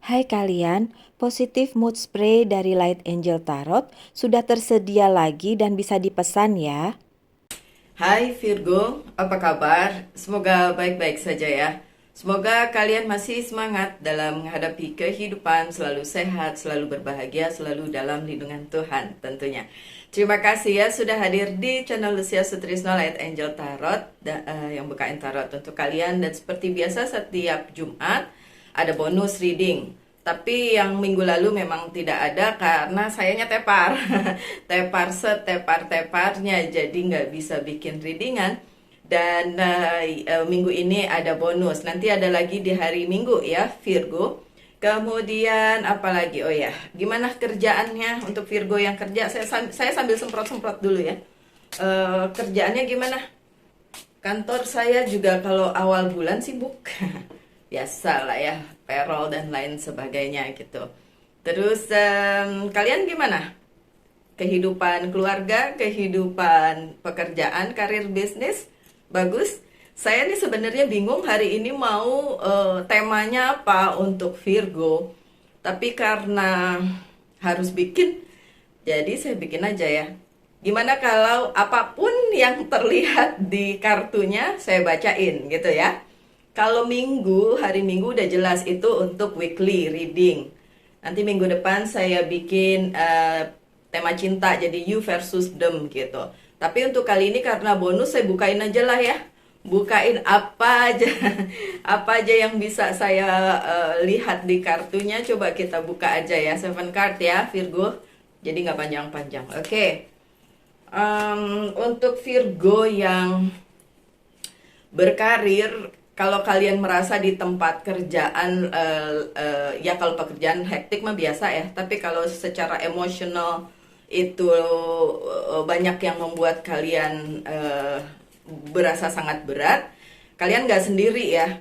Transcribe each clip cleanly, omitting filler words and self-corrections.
Hai kalian, positif mood spray dari Light Angel Tarot sudah tersedia lagi dan bisa dipesan ya. Hai Virgo, apa kabar? Semoga baik-baik saja ya. Semoga kalian masih semangat dalam menghadapi kehidupan, selalu sehat, selalu berbahagia, selalu dalam lindungan Tuhan tentunya. Terima kasih ya sudah hadir di channel Lucia Sutrisno Light Angel Tarot yang bukain tarot untuk kalian. Dan seperti biasa setiap Jumat ada bonus reading. Tapi yang minggu lalu memang tidak ada karena sayanya tepar. Tepar setepar-teparnya, jadi nggak bisa bikin readingan. Dan minggu ini ada bonus. Nanti ada lagi di hari Minggu ya, Virgo. Kemudian apalagi? Oh ya, gimana kerjaannya untuk Virgo yang kerja? Saya sambil semprot-semprot dulu ya. Kerjaannya gimana? Kantor saya juga kalau awal bulan sibuk. Biasa lah ya, payroll dan lain sebagainya gitu. Terus kalian gimana? Kehidupan keluarga, kehidupan pekerjaan, karir bisnis, bagus. Saya nih sebenarnya bingung hari ini mau temanya apa untuk Virgo. Tapi karena harus bikin, jadi saya bikin aja ya. Gimana kalau apapun yang terlihat di kartunya saya bacain gitu ya. Kalau minggu, hari minggu udah jelas itu untuk weekly reading. Nanti minggu depan saya bikin tema cinta, jadi you versus them gitu. Tapi untuk kali ini karena bonus saya bukain aja lah ya. Bukain apa aja, apa aja yang bisa saya lihat di kartunya. Coba kita buka aja ya, 7 card ya Virgo. Jadi nggak panjang-panjang. Oke. Untuk Virgo yang berkarir, kalau kalian merasa di tempat kerjaan ya kalau pekerjaan hektik mah biasa ya, tapi kalau secara emosional itu banyak yang membuat kalian berasa sangat berat, kalian nggak sendiri ya.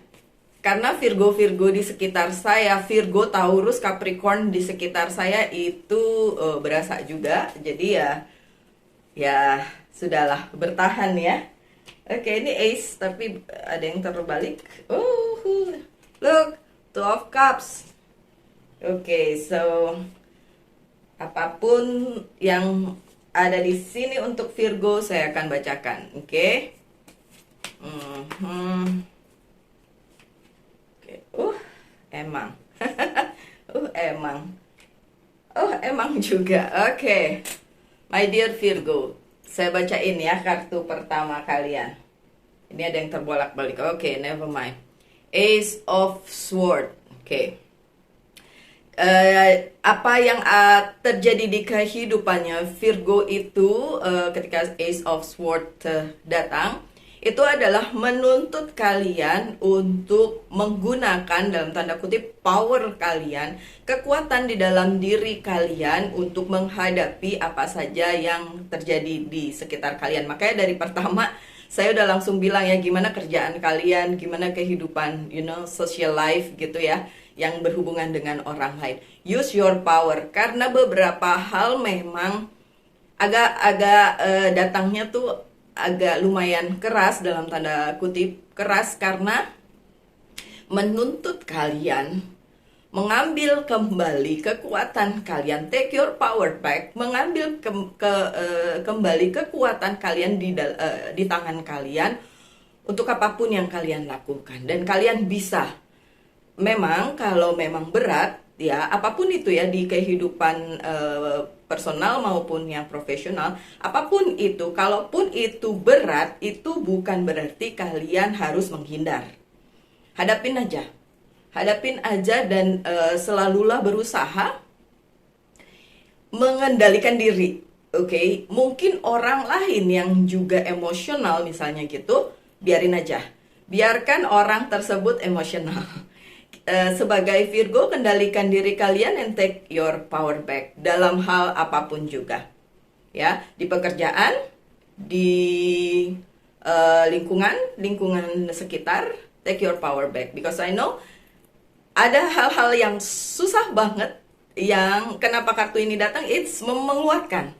Karena Virgo-Virgo di sekitar saya, Virgo, Taurus, Capricorn di sekitar saya itu berasa juga. Jadi ya sudahlah, bertahan ya. Oke, ini ace, tapi ada yang terbalik. Oh, look, two of cups. Oke, so apapun yang ada di sini untuk Virgo, saya akan bacakan. Oke. Mhm. Oke. Emang. Emang. Emang juga. Oke. My dear Virgo, saya bacain ya kartu pertama kalian. Ini ada yang terbolak-balik. Oke, never mind. Ace of Sword. Oke. Apa yang terjadi di kehidupannya Virgo itu ketika Ace of Sword datang, itu adalah menuntut kalian untuk menggunakan dalam tanda kutip power kalian, kekuatan di dalam diri kalian untuk menghadapi apa saja yang terjadi di sekitar kalian. Makanya dari pertama saya udah langsung bilang ya, gimana kerjaan kalian, gimana kehidupan, social life gitu ya, yang berhubungan dengan orang lain. Use your power, karena beberapa hal memang agak-agak datangnya tuh agak lumayan keras, dalam tanda kutip keras, karena menuntut kalian mengambil kembali kekuatan kalian, take your power back, mengambil kembali kekuatan kalian di tangan kalian untuk apapun yang kalian lakukan. Dan kalian bisa, memang kalau memang berat ya, apapun itu ya, di kehidupan personal maupun yang profesional, apapun itu, kalaupun itu berat, itu bukan berarti kalian harus menghindar. Hadapin aja dan selalulah berusaha mengendalikan diri. Oke, mungkin orang lain yang juga emosional misalnya gitu, biarin aja. Biarkan orang tersebut emosional. Sebagai Virgo, kendalikan diri kalian and take your power back dalam hal apapun juga. Ya, di pekerjaan, di lingkungan sekitar, take your power back, because I know ada hal-hal yang susah banget yang kenapa kartu ini datang, it's menguatkan.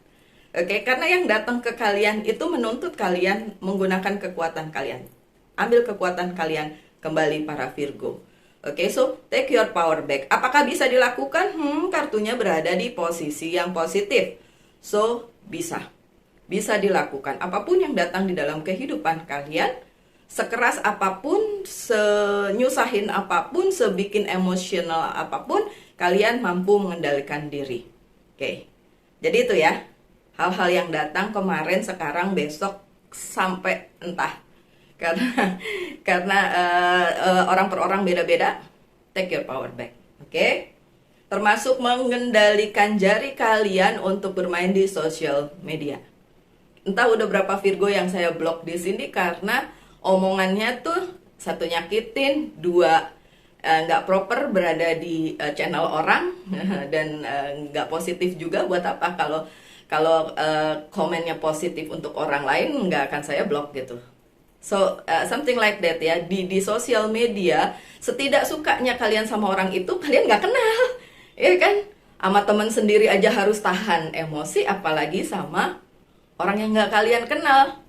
Oke, karena yang datang ke kalian itu menuntut kalian menggunakan kekuatan kalian. Ambil kekuatan kalian kembali, para Virgo. Oke, so take your power back. Apakah bisa dilakukan? Kartunya berada di posisi yang positif. So, bisa. Bisa dilakukan. Apapun yang datang di dalam kehidupan kalian, sekeras apapun, senyusahin apapun, sebikin emosional apapun, kalian mampu mengendalikan diri. Oke. Jadi itu ya. Hal-hal yang datang kemarin, sekarang, besok, sampai entah. Karena orang per orang beda-beda. Take your power back. Oke? Termasuk mengendalikan jari kalian untuk bermain di sosial media. Entah udah berapa Virgo yang saya blok di sini karena omongannya tuh satu nyakitin, dua nggak proper berada di channel orang dan nggak positif juga. Buat apa kalau komennya positif untuk orang lain, nggak akan saya blok gitu. So something like that ya. Di sosial media, setidak sukanya kalian sama orang itu, kalian nggak kenal, ya kan? Sama teman sendiri aja harus tahan emosi, apalagi sama orang yang nggak kalian kenal.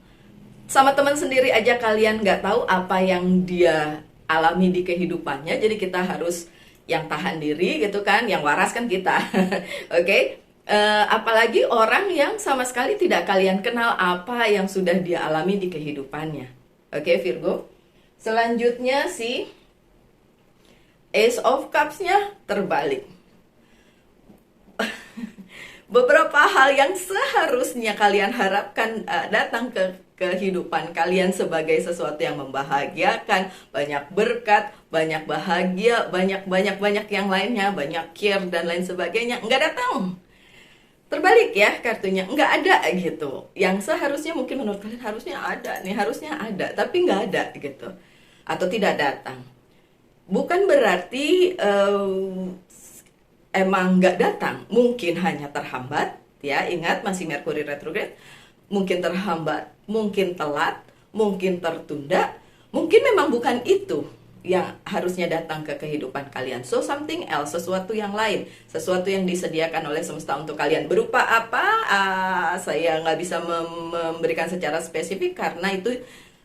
Sama teman sendiri aja kalian nggak tahu apa yang dia alami di kehidupannya, jadi kita harus yang tahan diri gitu kan, yang waras kan kita. Oke? Apalagi orang yang sama sekali tidak kalian kenal apa yang sudah dia alami di kehidupannya. Oke, Virgo. Selanjutnya si Ace of Cups-nya terbalik. Beberapa hal yang seharusnya kalian harapkan datang ke kehidupan kalian sebagai sesuatu yang membahagiakan, banyak berkat, banyak bahagia, banyak yang lainnya, banyak care dan lain sebagainya, nggak datang. Terbalik ya kartunya, nggak ada gitu. Yang seharusnya mungkin menurut kalian harusnya ada nih, harusnya ada, tapi nggak ada gitu. Atau tidak datang. Bukan berarti emang nggak datang, mungkin hanya terhambat, ya ingat masih Mercury retrograde, mungkin terhambat, mungkin telat, mungkin tertunda, mungkin memang bukan itu yang harusnya datang ke kehidupan kalian. So something else, sesuatu yang lain, sesuatu yang disediakan oleh semesta untuk kalian. Berupa apa? Saya nggak bisa memberikan secara spesifik karena itu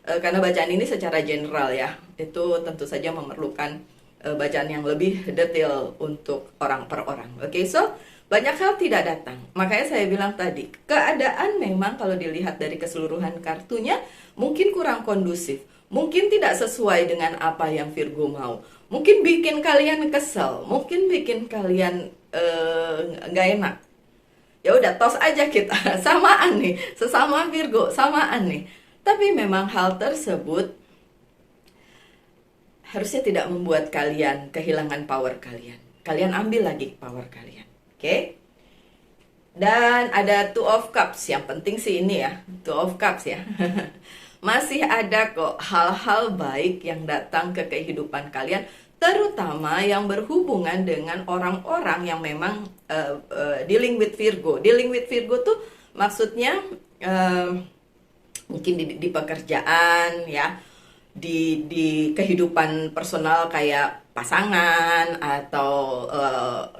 karena bacaan ini secara general ya. Itu tentu saja memerlukan bacaan yang lebih detail untuk orang per orang. Oke, so banyak hal tidak datang. Makanya saya bilang tadi, keadaan memang kalau dilihat dari keseluruhan kartunya mungkin kurang kondusif. Mungkin tidak sesuai dengan apa yang Virgo mau. Mungkin bikin kalian kesel, mungkin bikin kalian nggak enak. Ya udah tos aja kita, samaan nih, sesama Virgo, samaan nih. Tapi memang hal tersebut harusnya tidak membuat kalian kehilangan power kalian. Kalian ambil lagi power kalian, oke? Dan ada Two of Cups, yang penting sih ini ya, Two of Cups ya. Masih ada kok hal-hal baik yang datang ke kehidupan kalian, terutama yang berhubungan dengan orang-orang yang memang dealing with Virgo. Dealing with Virgo tuh maksudnya mungkin di pekerjaan ya, di kehidupan personal kayak pasangan atau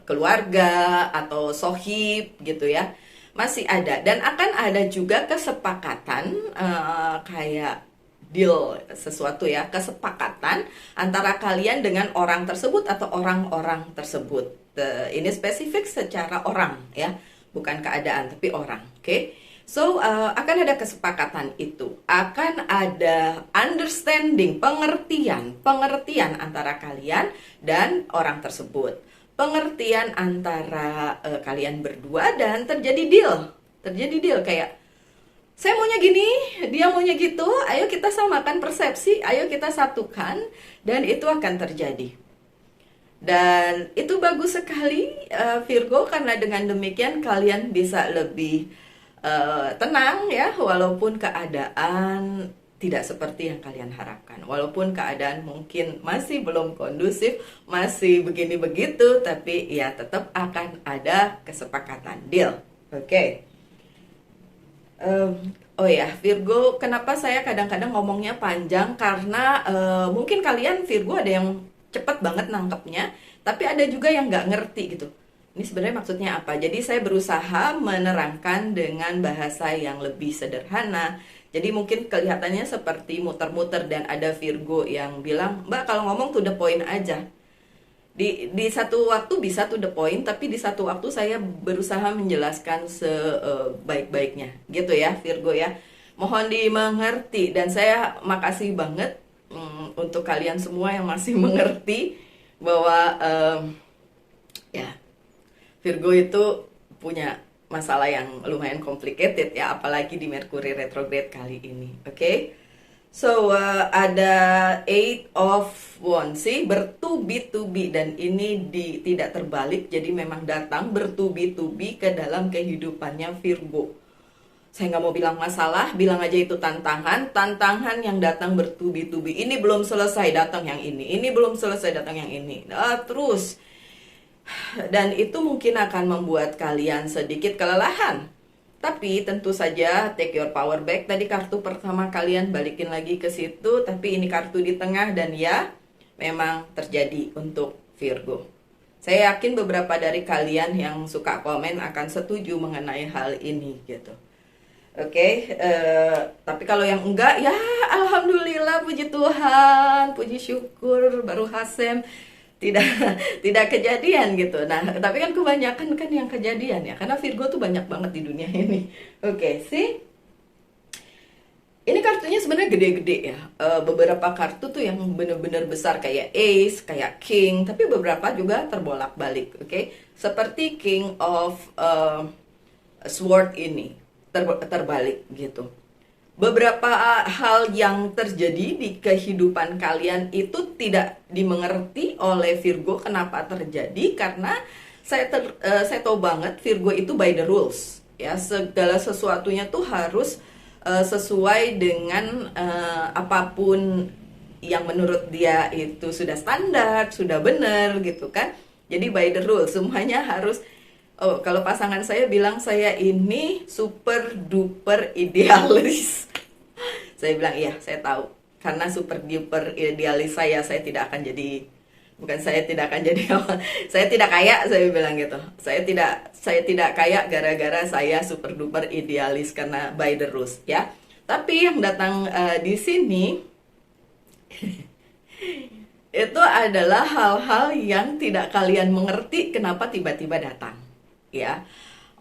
keluarga atau sohib gitu ya. Masih ada, dan akan ada juga kesepakatan kayak deal sesuatu ya, kesepakatan antara kalian dengan orang tersebut atau orang-orang tersebut. Ini spesifik secara orang ya, bukan keadaan tapi orang. Oke? So akan ada kesepakatan itu, akan ada understanding, pengertian antara kalian dan orang tersebut. Pengertian antara kalian berdua dan terjadi deal kayak saya maunya gini, dia maunya gitu, ayo kita samakan persepsi, ayo kita satukan, dan itu akan terjadi. Dan itu bagus sekali Virgo, karena dengan demikian kalian bisa lebih tenang ya, walaupun keadaan tidak seperti yang kalian harapkan. Walaupun keadaan mungkin masih belum kondusif, masih begini begitu, tapi ya tetap akan ada kesepakatan, deal. Oke. Oh ya, Virgo, kenapa saya kadang-kadang ngomongnya panjang? Karena mungkin kalian Virgo ada yang cepet banget nangkepnya, tapi ada juga yang nggak ngerti gitu. Ini sebenarnya maksudnya apa? Jadi saya berusaha menerangkan dengan bahasa yang lebih sederhana. Jadi mungkin kelihatannya seperti muter-muter, dan ada Virgo yang bilang, Mbak kalau ngomong to the point aja. Di satu waktu bisa to the point, tapi di satu waktu saya berusaha menjelaskan sebaik-baiknya gitu ya Virgo ya. Mohon dimengerti, dan saya makasih banget untuk kalian semua yang masih mengerti bahwa ya Virgo itu punya masalah yang lumayan complicated ya, apalagi di Mercury retrograde kali ini. Oke. So, ada Eight of Wands sih, bertubi-tubi, dan ini tidak terbalik, jadi memang datang bertubi-tubi ke dalam kehidupannya Virgo. Saya nggak mau bilang masalah, bilang aja itu tantangan, tantangan yang datang bertubi-tubi. Ini belum selesai, datang yang ini belum selesai, datang yang ini. Terus, dan itu mungkin akan membuat kalian sedikit kelelahan. Tapi tentu saja take your power back. Tadi kartu pertama kalian balikin lagi ke situ, tapi ini kartu di tengah, dan ya memang terjadi untuk Virgo. Saya yakin beberapa dari kalian yang suka komen akan setuju mengenai hal ini gitu. Oke, tapi kalau yang enggak, ya alhamdulillah, puji Tuhan, puji syukur, baru Hasem tidak tidak kejadian gitu. Nah, tapi kan kebanyakan kan yang kejadian ya, karena Virgo tuh banyak banget di dunia ini. Oke, sih. Ini kartunya sebenarnya gede-gede ya. Beberapa kartu tuh yang bener-bener besar kayak Ace, kayak King, tapi beberapa juga terbolak-balik, oke? Seperti King of Sword ini terbalik gitu. Beberapa hal yang terjadi di kehidupan kalian itu tidak dimengerti oleh Virgo. Kenapa terjadi? Karena saya tahu banget Virgo itu by the rules ya, segala sesuatunya tuh harus sesuai dengan apapun yang menurut dia itu sudah standar, sudah benar gitu kan. Jadi by the rules, semuanya harus. Oh, kalau pasangan saya bilang saya ini super duper idealis. Saya bilang iya, saya tahu. Karena super duper idealis saya tidak akan jadi, bukan saya tidak akan jadi apa? Saya tidak kaya, saya bilang gitu. Saya tidak kaya gara-gara saya super duper idealis, karena by the rules ya. Tapi yang datang di sini itu adalah hal-hal yang tidak kalian mengerti kenapa tiba-tiba datang. Ya,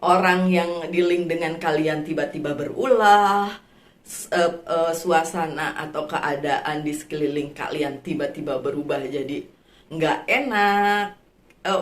orang yang di-link dengan kalian tiba-tiba berulah, suasana atau keadaan di sekeliling kalian tiba-tiba berubah jadi nggak enak.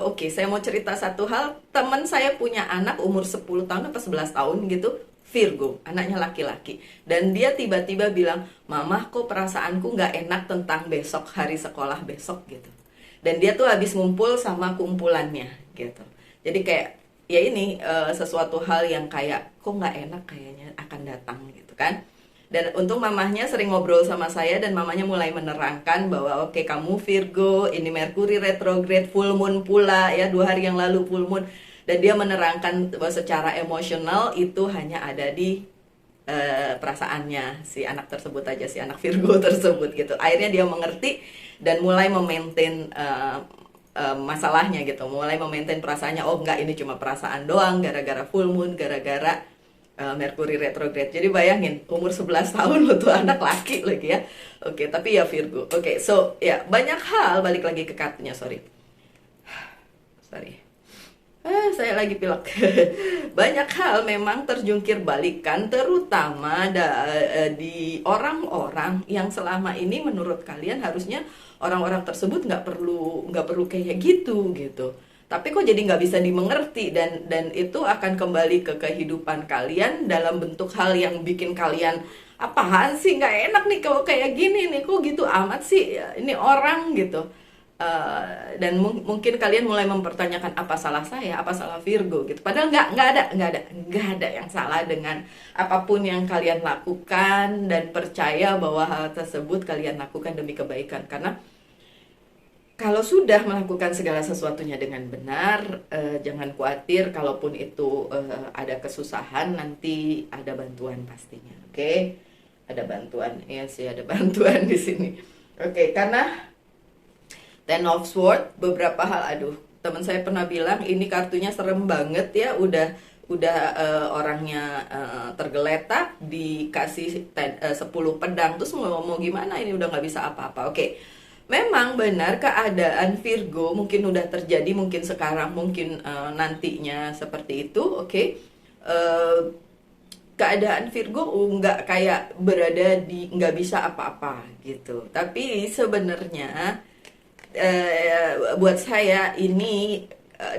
Oke, saya mau cerita satu hal. Teman saya punya anak umur 10 tahun atau 11 tahun gitu, Virgo, anaknya laki-laki. Dan dia tiba-tiba bilang, "Mama, kok perasaanku nggak enak tentang besok, hari sekolah besok," gitu. Dan dia tuh habis ngumpul sama kumpulannya gitu. Jadi kayak ya ini sesuatu hal yang kayak kok nggak enak kayaknya akan datang gitu kan. Dan untung mamahnya sering ngobrol sama saya, dan mamanya mulai menerangkan bahwa oke, kamu Virgo, ini Mercury retrograde, full moon pula ya, 2 hari yang lalu full moon. Dan dia menerangkan bahwa secara emosional itu hanya ada di perasaannya si anak tersebut aja, si anak Virgo tersebut gitu. Akhirnya dia mengerti dan mulai memaintain masalahnya gitu, mulai memaintain perasaannya. Oh enggak, ini cuma perasaan doang gara-gara full moon, gara-gara Mercury retrograde. Jadi bayangin, umur 11 tahun lo tuh, anak laki lagi ya. Oke, tapi ya Virgo. Oke, so ya banyak hal, balik lagi ke kartunya, sorry. Saya lagi pilek. Banyak hal memang terjungkir balikan, terutama di orang-orang yang selama ini menurut kalian harusnya orang-orang tersebut nggak perlu kayak gitu. Tapi kok jadi nggak bisa dimengerti, dan itu akan kembali ke kehidupan kalian dalam bentuk hal yang bikin kalian, apaan sih, nggak enak nih kalau kayak gini nih, kok gitu amat sih ini orang gitu. Dan mungkin kalian mulai mempertanyakan apa salah saya, apa salah Virgo gitu. Padahal nggak ada yang salah dengan apapun yang kalian lakukan, dan percaya bahwa hal tersebut kalian lakukan demi kebaikan. Karena kalau sudah melakukan segala sesuatunya dengan benar, jangan khawatir kalaupun itu ada kesusahan, nanti ada bantuan pastinya. Oke? Ada bantuan, ya sih, ada bantuan di sini. Oke, karena Ten of Swords, beberapa hal, teman saya pernah bilang ini kartunya serem banget ya, udah orangnya tergeletak, dikasih 10 pedang, terus mau gimana, ini udah nggak bisa apa-apa. Oke, memang benar keadaan Virgo mungkin udah terjadi, mungkin sekarang, mungkin nantinya seperti itu, oke. Eh, Keadaan Virgo nggak kayak berada di nggak bisa apa-apa gitu. Tapi sebenarnya buat saya ini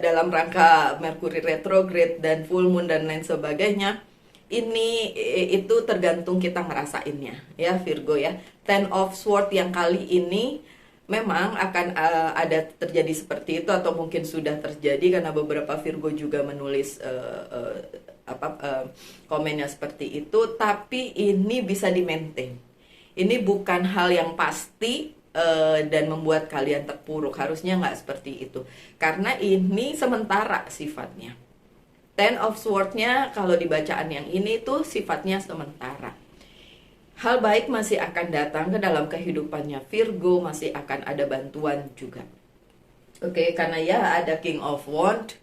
dalam rangka Mercury retrograde dan full moon dan lain sebagainya, ini itu tergantung kita ngerasainnya ya Virgo ya. Ten of Swords yang kali ini memang akan ada terjadi seperti itu, atau mungkin sudah terjadi karena beberapa Virgo juga menulis komennya seperti itu. Tapi ini bisa di maintain, ini bukan hal yang pasti dan membuat kalian terpuruk. Harusnya nggak seperti itu, karena ini sementara sifatnya. Ten of Swords-nya kalau di bacaan yang ini tuh sifatnya sementara. Hal baik masih akan datang ke dalam kehidupannya Virgo, masih akan ada bantuan juga. Oke, karena ya ada King of Wands,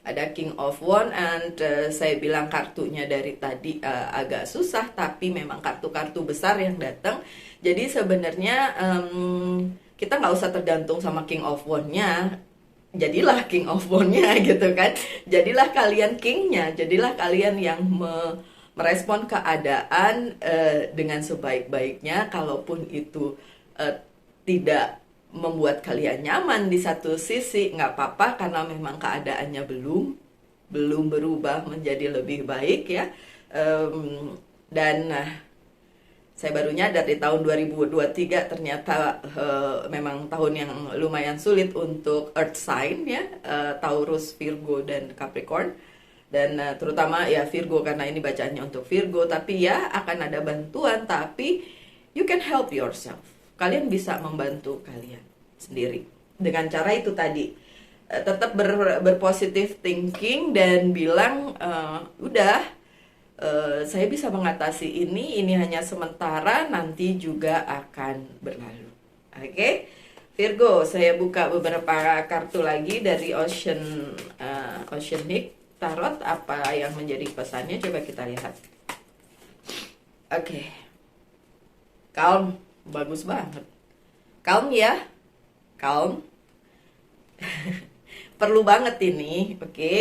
and saya bilang kartunya dari tadi agak susah, tapi memang kartu-kartu besar yang datang. Jadi sebenarnya kita nggak usah tergantung sama King of Wands-nya. Jadilah King of Wands-nya gitu kan. Jadilah kalian King-nya, jadilah kalian yang merespon keadaan dengan sebaik-baiknya. Kalaupun itu tidak membuat kalian nyaman di satu sisi, nggak apa-apa, karena memang keadaannya belum berubah menjadi lebih baik ya. Dan saya baru nyadar di tahun 2023 ternyata memang tahun yang lumayan sulit untuk earth sign ya, Taurus, Virgo, dan Capricorn. Dan terutama ya Virgo, karena ini bacaannya untuk Virgo. Tapi ya akan ada bantuan, tapi you can help yourself. Kalian bisa membantu kalian sendiri dengan cara itu tadi. Tetap berpositive thinking dan bilang udah, saya bisa mengatasi ini hanya sementara, nanti juga akan berlalu. Oke, Virgo, saya buka beberapa kartu lagi dari Oceanic Tarot. Apa yang menjadi pesannya? Coba kita lihat. Oke, calm, bagus banget. Calm ya, calm. Perlu banget ini, oke.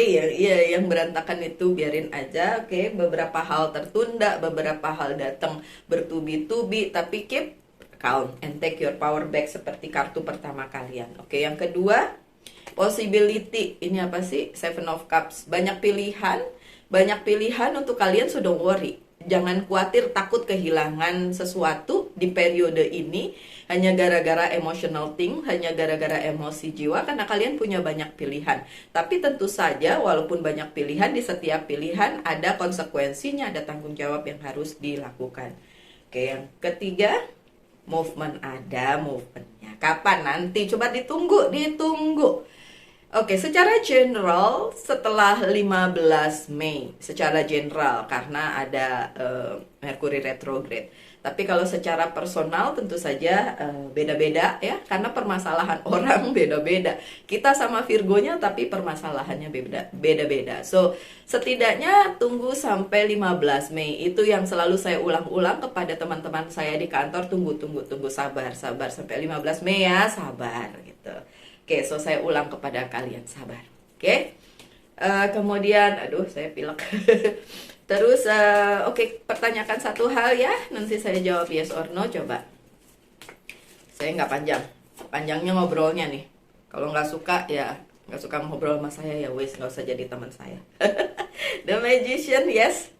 Yang berantakan itu biarin aja, oke. Beberapa hal tertunda, beberapa hal datang bertubi-tubi, tapi keep calm and take your power back seperti kartu pertama kalian. Oke, yang kedua, possibility. Ini apa sih? Seven of Cups. Banyak pilihan untuk kalian, so don't worry. Jangan khawatir, takut kehilangan sesuatu di periode ini hanya gara-gara emotional thing, hanya gara-gara emosi jiwa, karena kalian punya banyak pilihan. Tapi tentu saja walaupun banyak pilihan, di setiap pilihan ada konsekuensinya, ada tanggung jawab yang harus dilakukan. Oke, yang ketiga, movement. Ada movementnya. Kapan? Nanti, coba ditunggu. Oke, secara general setelah 15 Mei, secara general karena ada Mercury retrograde. Tapi kalau secara personal tentu saja beda-beda ya, karena permasalahan orang beda-beda. Kita sama Virgonya tapi permasalahannya beda-beda. So, setidaknya tunggu sampai 15 Mei. Itu yang selalu saya ulang-ulang kepada teman-teman saya di kantor, tunggu, sabar sampai 15 Mei ya, sabar gitu. Oke, so saya ulang kepada kalian, sabar. Oke, kemudian, aduh saya pilek. Terus, oke, pertanyakan satu hal ya, nanti saya jawab yes or no, coba. Saya nggak panjangnya ngobrolnya nih. Kalau nggak suka ya, nggak suka ngobrol sama saya ya wes, nggak usah jadi teman saya. The Magician, yes.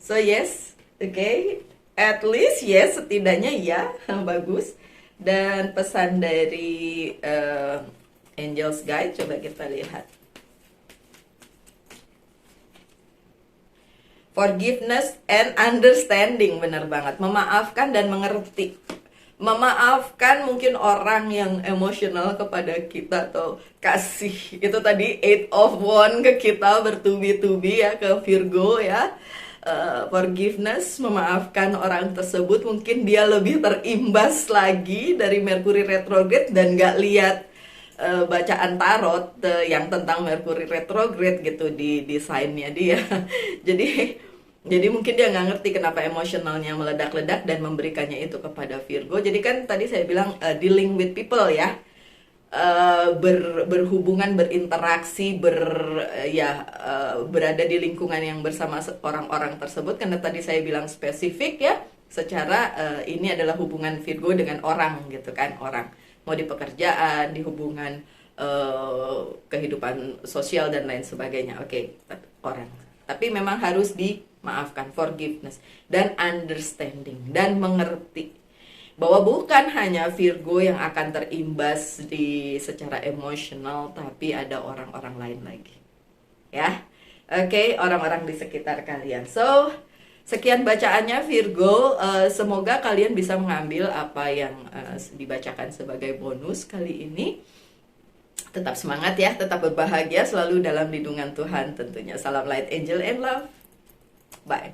So yes, oke. At least yes, setidaknya ya, bagus. Dan pesan dari Angel's Guide, coba kita lihat. Forgiveness and understanding, benar banget. Memaafkan dan mengerti. Memaafkan mungkin orang yang emosional kepada kita atau kasih. Itu tadi 8 of Wands ke kita bertubi-tubi ya, ke Virgo ya. Forgiveness, memaafkan orang tersebut. Mungkin dia lebih terimbas lagi dari Mercury retrograde dan gak lihat bacaan tarot yang tentang Mercury retrograde gitu di desainnya dia. Jadi Jadi mungkin dia nggak ngerti kenapa emosionalnya meledak-ledak dan memberikannya itu kepada Virgo. Jadi kan tadi saya bilang dealing with people ya. Berhubungan, berinteraksi, berada di lingkungan yang bersama orang-orang tersebut, karena tadi saya bilang spesifik ya, secara ini adalah hubungan Virgo dengan orang gitu kan, orang mau di pekerjaan, di hubungan kehidupan sosial dan lain sebagainya. Oke, orang, tapi memang harus dimaafkan, forgiveness dan understanding, dan mengerti bahwa bukan hanya Virgo yang akan terimbas secara emosional, tapi ada orang-orang lain lagi. Ya. Oke, orang-orang di sekitar kalian. So, sekian bacaannya Virgo. Semoga kalian bisa mengambil apa yang dibacakan sebagai bonus kali ini. Tetap semangat ya, tetap berbahagia, selalu dalam lindungan Tuhan tentunya. Salam light, angel, and love. Bye.